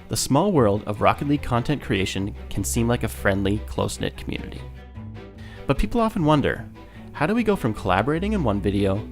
The small world of Rocket League content creation can seem like a friendly, close-knit community. But people often wonder, how do we go from collaborating in one video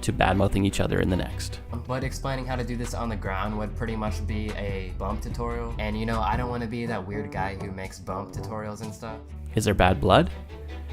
to badmouthing each other in the next? But explaining how to do this on the ground would pretty much be a bump tutorial. And you know, I don't want to be that weird guy who makes bump tutorials and stuff. Is there bad blood?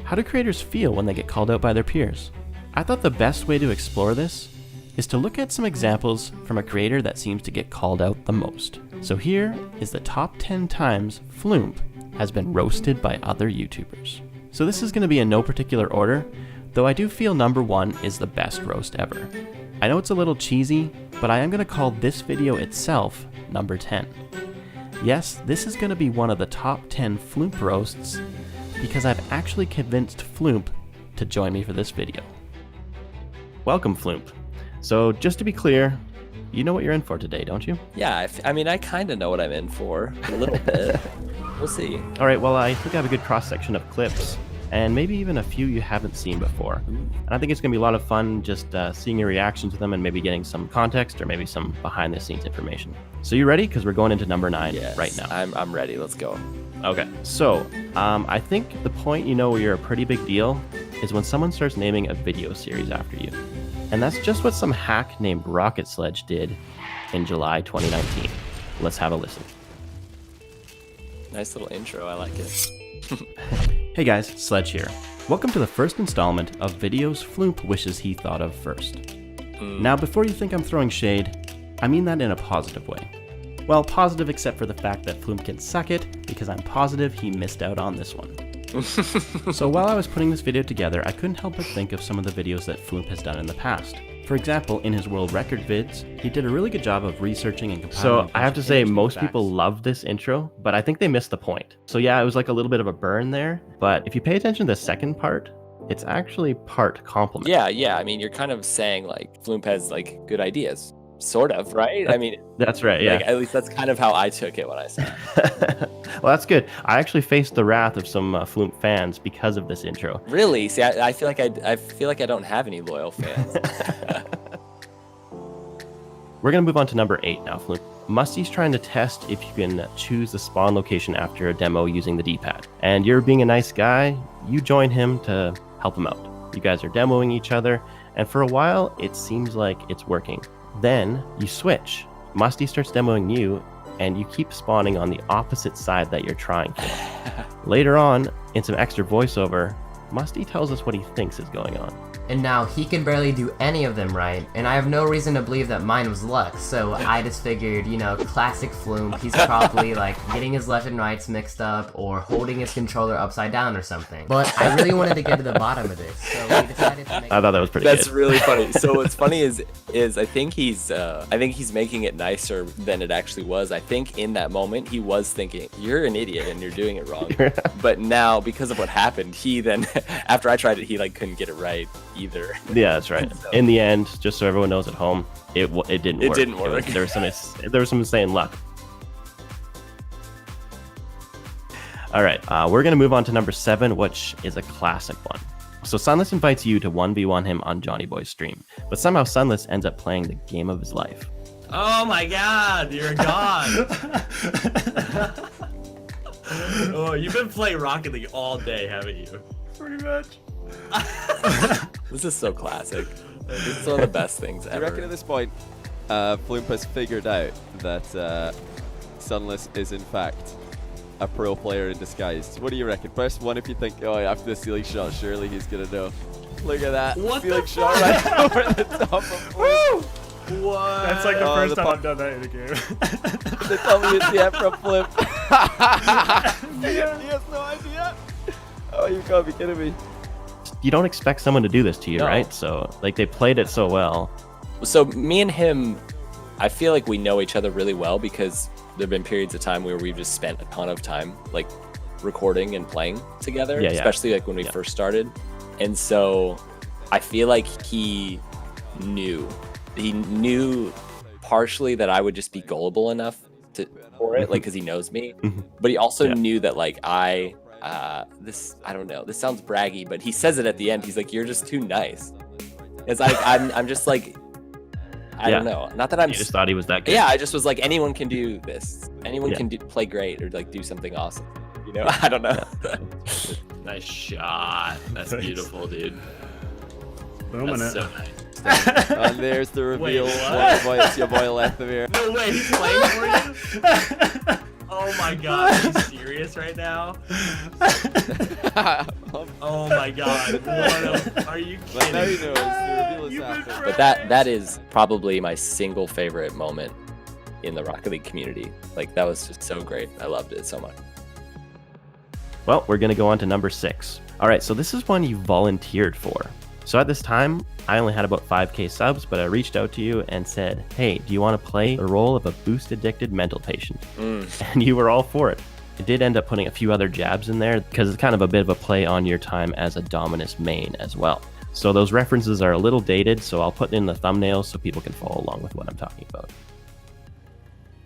How do creators feel when they get called out by their peers? I thought the best way to explore this is to look at some examples from a creator that seems to get called out the most. So here is the top 10 times FLuuMP has been roasted by other YouTubers. So this is going to be in no particular order, though I do feel number 1 is the best roast ever. I know it's a little cheesy, but I am going to call this video itself number 10. Yes, this is going to be one of the top 10 FLuuMP roasts because I've actually convinced FLuuMP to join me for this video. Welcome, FLuuMP. So just to be clear, you know what you're in for today, don't you? Yeah, I mean, I kind of know what I'm in for, a little bit. We'll see. All right, well, I think I have a good cross-section of clips, and maybe even a few you haven't seen before. And I think it's going to be a lot of fun just seeing your reaction to them and maybe getting some context or maybe some behind-the-scenes information. So you ready? Because we're going into number 9 right now. I'm ready. Let's go. Okay, so I think the point you know where you're a pretty big deal is when someone starts naming a video series after you. And that's just what some hack named Rocket Sledge did in July 2019. Let's have a listen. Nice little intro. I like it. Hey guys, Sledge here. Welcome to the first installment of videos FLuuMP wishes he thought of first. Now, before you think I'm throwing shade, I mean that in a positive way. Well, positive except for the fact that FLuuMP can suck it, because I'm positive he missed out on this one. So while I was putting this video together, I couldn't help but think of some of the videos that FLuuMP has done in the past. For example, in his world record vids, he did a really good job of researching and compiling. So I have to say, most people love this intro, but I think they missed the point. So yeah, it was like a little bit of a burn there, but if you pay attention to the second part, it's actually part compliment. Yeah. I mean, you're kind of saying like FLuuMP has like good ideas. Sort of, right? I mean, that's right. Yeah. Like, at least that's kind of how I took it when I said it. Well, that's good. I actually faced the wrath of some FLuuMP fans because of this intro. Really? See, I feel like I don't have any loyal fans. We're gonna move on to number 8 now, FLuuMP. Musty's trying to test if you can choose the spawn location after a demo using the D-pad. And you're being a nice guy, you join him to help him out. You guys are demoing each other, and for a while, it seems like it's working. Then you switch. Musty starts demoing you, and you keep spawning on the opposite side that you're trying for. Later on, in some extra voiceover, Musty tells us what he thinks is going on. And now he can barely do any of them right, and I have no reason to believe that mine was luck, so I just figured, you know, classic FLuuMP, he's probably like getting his left and rights mixed up or holding his controller upside down or something. But I really wanted to get to the bottom of this, so we decided to make I thought that was pretty good. That's really funny. So what's funny is I think he's making it nicer than it actually was. I think in that moment he was thinking, you're an idiot and you're doing it wrong. But now, because of what happened, he then, after I tried it, he like couldn't get it right either. Yeah, that's right. So, in the end, just so everyone knows at home, it didn't work. It didn't work. There was some insane luck. All right, we're gonna move on to number 7, which is a classic one. So Sunless invites you to 1v1 him on JohnnyBoi's stream, but somehow Sunless ends up playing the game of his life. Oh my God, you're a god. Oh, you've been playing Rocket League all day, haven't you? Pretty much. This is so classic. This is one of the best things ever. I reckon at this point, FLuuMP has figured out that Sunless is in fact a pro player in disguise. What do you reckon? First one, if you think, oh, after the ceiling shot, surely he's gonna know. Look at that. What ceiling shot right over the top of FLuuMP. What? That's like the first time I've done that in a game. The WTF from FLuuMP. He has no idea. Oh, you gotta be kidding me. You don't expect someone to do this to you, No. right? So, like, they played it so well. So me and him, I feel like we know each other really well because there have been periods of time where we've just spent a ton of time like recording and playing together, especially like when we first started. And so I feel like he knew partially that I would just be gullible enough for it, like, because he knows me, but he also knew that like I don't know, this sounds braggy, but he says it at the end. He's like, you're just too nice. It's like I'm just like, I don't know. Not that I'm. You just thought he was that good. Yeah, I just was like, anyone can do this. Anyone can play great or like do something awesome. You know, I don't know. Nice shot. That's beautiful, dude. Booming That's it. so nice. And there's the reveal. what? It's your boy Lethemir. No way, he's playing for you? Oh my god, are you serious right now? Oh my god, are you kidding? But now he knows the reveal is happening. But that is probably my single favorite moment in the Rocket League community. Like, that was just so great. I loved it so much. Well, we're going to go on to number 6. All right, so this is one you volunteered for. So at this time, I only had about 5K subs, but I reached out to you and said, hey, do you want to play the role of a boost-addicted mental patient? And you were all for it. I did end up putting a few other jabs in there because it's kind of a bit of a play on your time as a Dominus main as well. So those references are a little dated, so I'll put it in the thumbnail so people can follow along with what I'm talking about.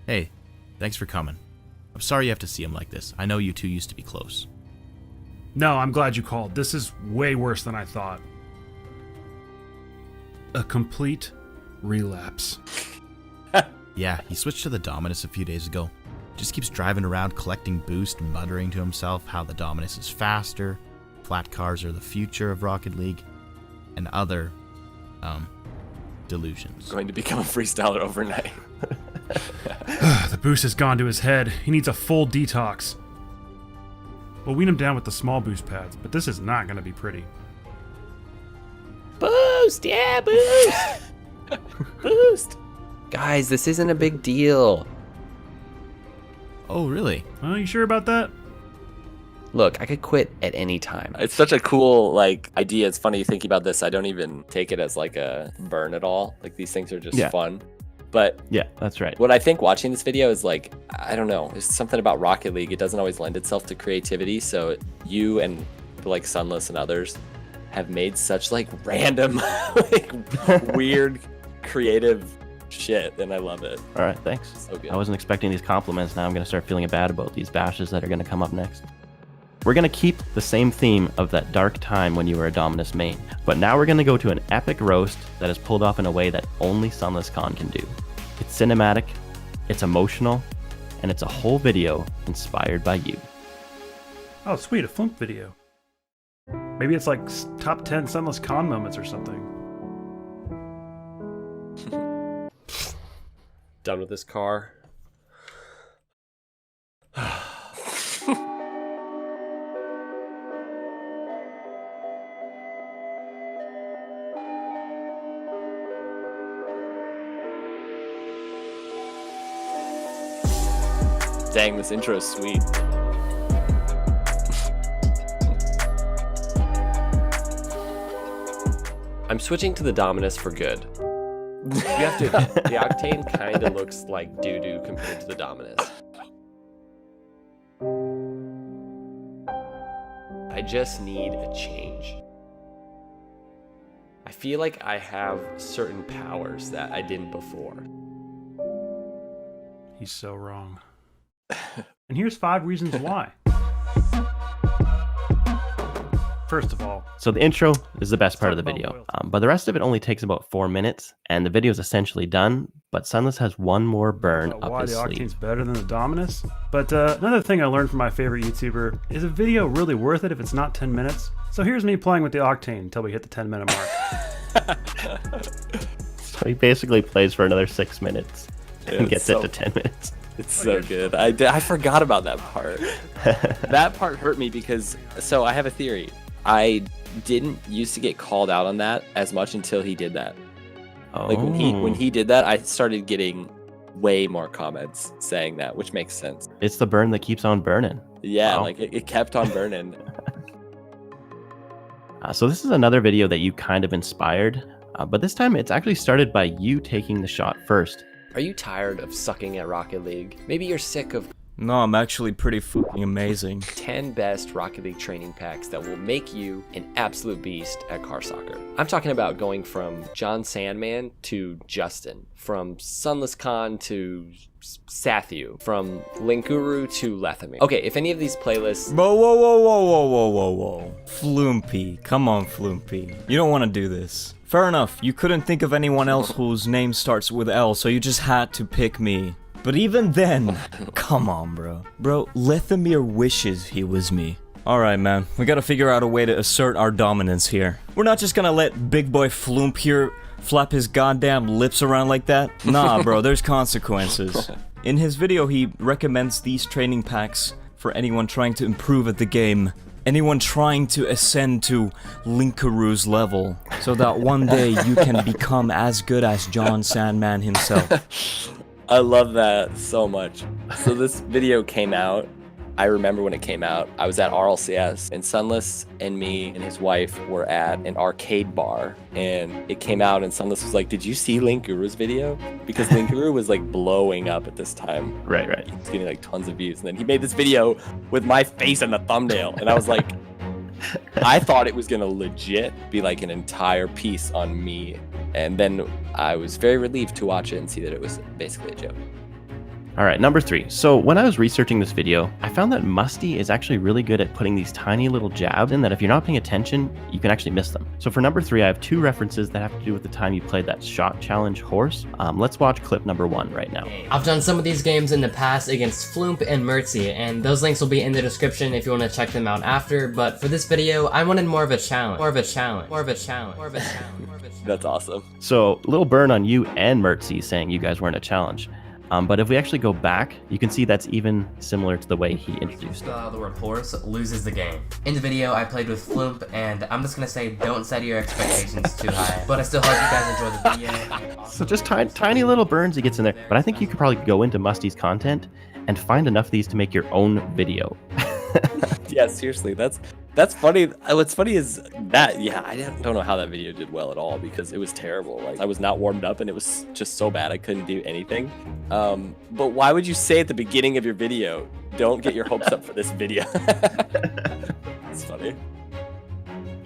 Hey, thanks for coming. I'm sorry you have to see him like this. I know you two used to be close. No, I'm glad you called. This is way worse than I thought. A complete relapse. Yeah, he switched to the Dominus a few days ago. Just keeps driving around collecting boost, muttering to himself how the Dominus is faster, flat cars are the future of Rocket League, and other, delusions. Going to become a freestyler overnight. The boost has gone to his head. He needs a full detox. We'll wean him down with the small boost pads, but this is not going to be pretty. Boost! Yeah, boost! Boost! Guys, this isn't a big deal. Oh, really? You sure about that? Look, I could quit at any time. It's such a cool, like, idea. It's funny thinking about this. I don't even take it as, like, a burn at all. Like, these things are just fun. But yeah, that's right. What I think watching this video is, like, I don't know. There's something about Rocket League. It doesn't always lend itself to creativity. So you and, like, Sunless and others have made such, like, random, like, weird, creative shit, and I love it. All right, thanks. So good. I wasn't expecting these compliments. Now I'm going to start feeling bad about these bashes that are going to come up next. We're going to keep the same theme of that dark time when you were a Dominus main, but now we're going to go to an epic roast that is pulled off in a way that only Sunless Khan can do. It's cinematic, it's emotional, and it's a whole video inspired by you. Oh, sweet, a FLuuMP video. Maybe it's like top 10 Sunless Khan moments or something. Done with this car. Dang, this intro is sweet. I'm switching to the Dominus for good. You have to admit, the Octane kind of looks like doo-doo compared to the Dominus. I just need a change. I feel like I have certain powers that I didn't before. He's so wrong. And here's 5 reasons why. First of all, so the intro is the best part of the video, but the rest of it only takes about 4 minutes, and the video is essentially done. But Sunless has one more burn up why his the sleeve. Octane's better than the Dominus. But another thing I learned from my favorite YouTuber is a video really worth it if it's not 10 minutes. So here's me playing with the Octane until we hit the 10-minute mark. So he basically plays for another 6 minutes and gets it to 10 minutes. It's so good. I forgot about that part. That part hurt me because, so I have a theory. I didn't used to get called out on that as much until he did that. Oh. Like when he did that, I started getting way more comments saying that, which makes sense. It's the burn that keeps on burning. Yeah, Wow. like it kept on burning. So this is another video that you kind of inspired, but this time it's actually started by you taking the shot first. Are you tired of sucking at Rocket League? Maybe you're sick of No, I'm actually pretty fucking amazing. 10 best Rocket League training packs that will make you an absolute beast at car soccer. I'm talking about going from John Sandman to Justin, from Sunless Khan to Sathu, from Linkuru to Lethemir. Okay, if any of these playlists... Whoa. FLuuMP. Come on, FLuuMP. You don't want to do this. Fair enough, you couldn't think of anyone else whose name starts with L, so you just had to pick me. But even then, come on, bro. Bro, Lethamir wishes he was me. Alright, man, we gotta figure out a way to assert our dominance here. We're not just gonna let big boy FLuuMP here flap his goddamn lips around like that. Nah, bro, there's consequences. In his video, he recommends these training packs for anyone trying to improve at the game. Anyone trying to ascend to Linkuru's level, so that one day you can become as good as John Sandman himself. I love that so much. So this video came out. I remember when it came out, I was at RLCS, and Sunless and me and his wife were at an arcade bar, and it came out, and Sunless was like, "Did you see Linkuru's video?" Because Linkuru was like blowing up at this time. Right. He was getting like tons of views, and then he made this video with my face in the thumbnail, and I was like, I thought it was gonna legit be like an entire piece on me, and then I was very relieved to watch it and see that it was basically a joke. All right, number 3. So when I was researching this video, I found that Musty is actually really good at putting these tiny little jabs in that if you're not paying attention, you can actually miss them. So for number 3, I have 2 references that have to do with the time you played that shot challenge horse. Let's watch clip number 1 right now. I've done some of these games in the past against FLuuMP and Musty, and those links will be in the description if you want to check them out after, but for this video, I wanted more of a challenge. That's awesome. So little burn on you and Musty saying you guys weren't a challenge. But if we actually go back, you can see that's even similar to the way he introduced it. The word horse loses the game. In the video, I played with FLuuMP, and I'm just gonna say don't set your expectations too high. But I still hope you guys enjoy the video. So just tiny little burns he gets in there. But I think you could probably go into Musty's content and find enough of these to make your own video. Yeah, seriously, that's funny. What's funny is that, yeah, I don't know how that video did well at all because it was terrible. Like, I was not warmed up and it was just so bad I couldn't do anything. But why would you say at the beginning of your video, don't get your hopes up for this video? It's funny.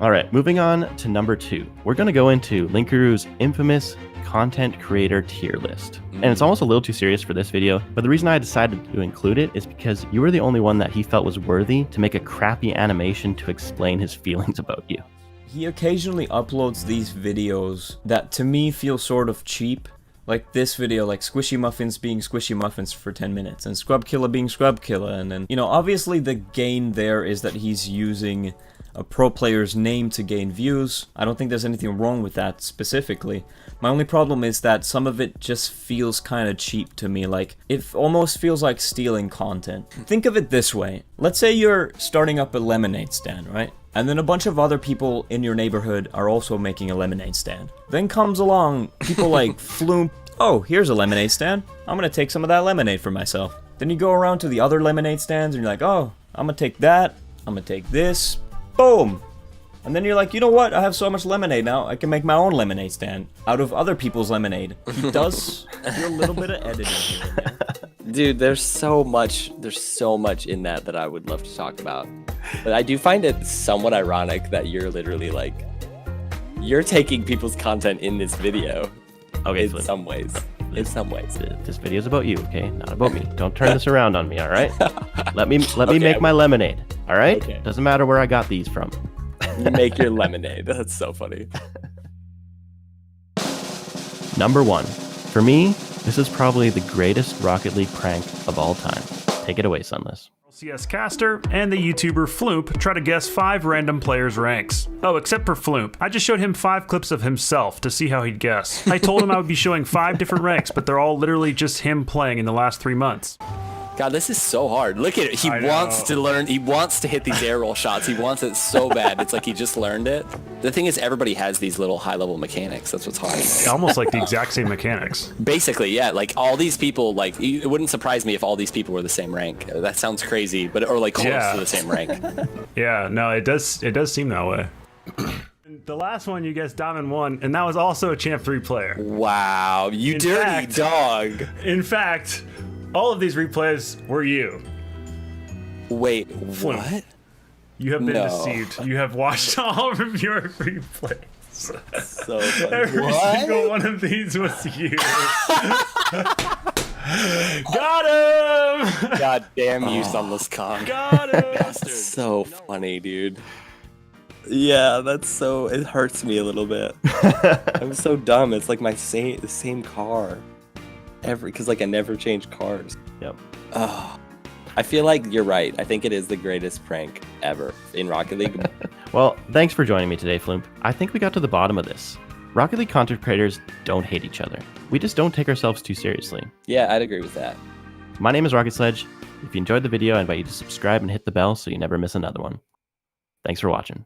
All right, moving on to number 2. We're going to go into Linkuru's infamous content creator tier list. And it's almost a little too serious for this video, but the reason I decided to include it is because you were the only one that he felt was worthy to make a crappy animation to explain his feelings about you. He occasionally uploads these videos that to me feel sort of cheap. Like this video, like Squishy Muffins being Squishy Muffins for 10 minutes, and Scrub Killer being Scrub Killer, and then, you know, obviously the gain there is that he's using a pro player's name to gain views. I don't think there's anything wrong with that specifically. My only problem is that some of it just feels kind of cheap to me, like it almost feels like stealing content. Think of it this way. Let's say you're starting up a lemonade stand, right? And then a bunch of other people in your neighborhood are also making a lemonade stand. Then comes along people like FLuuMP. Oh, here's a lemonade stand. I'm gonna take some of that lemonade for myself. Then you go around to the other lemonade stands and you're like, oh, I'm gonna take that. I'm gonna take this. Boom! And then you're like, you know what? I have so much lemonade now, I can make my own lemonade stand out of other people's lemonade. He does do a little bit of editing here and there. Dude, there's so much in that I would love to talk about. But I do find it somewhat ironic that you're literally like, you're taking people's content in this video. Okay, in some ways. In some ways. This video's about you, okay? Not about me. Don't turn this around on me, all right? Let me make my lemonade, all right? Okay. Doesn't matter where I got these from. You make your lemonade. That's so funny. Number 1. For me, this is probably the greatest Rocket League prank of all time. Take it away, Sunless. CS caster and the YouTuber FLuuMP try to guess 5 random players' ranks. Oh, except for FLuuMP. I just showed him 5 clips of himself to see how he'd guess. I told him I would be showing 5 different ranks, but they're all literally just him playing in the last 3 months. God, this is so hard. Look at it. He wants to learn. He wants to hit these air roll shots. He wants it so bad. It's like he just learned it. The thing is, everybody has these little high-level mechanics. That's what's hard. Almost like the exact same mechanics. Basically, yeah. Like all these people, like it wouldn't surprise me if all these people were the same rank. That sounds crazy, but or like close to the same rank. Yeah, no, it does seem that way. The last one you guessed Domin won, and that was also a Champ 3 player. Wow, you dirty dog. In fact, all of these replays were you. Wait, what? You have been deceived. You have watched all of your replays. So funny. Every single one of these was you. Got him! God damn you, Sunless Khan. Got him! So funny, dude. Yeah, that's so. It hurts me a little bit. I'm so dumb. It's like the same car, because like I never change cars. Yep. Oh, I feel like you're right. I think it is the greatest prank ever in Rocket League. Well, thanks for joining me today, FLuuMP. I think we got to the bottom of this. Rocket League content creators don't hate each other. We just don't take ourselves too seriously. Yeah, I'd agree with that. My name is Rocket Sledge. If you enjoyed the video, I invite you to subscribe and hit the bell so you never miss another one. Thanks for watching.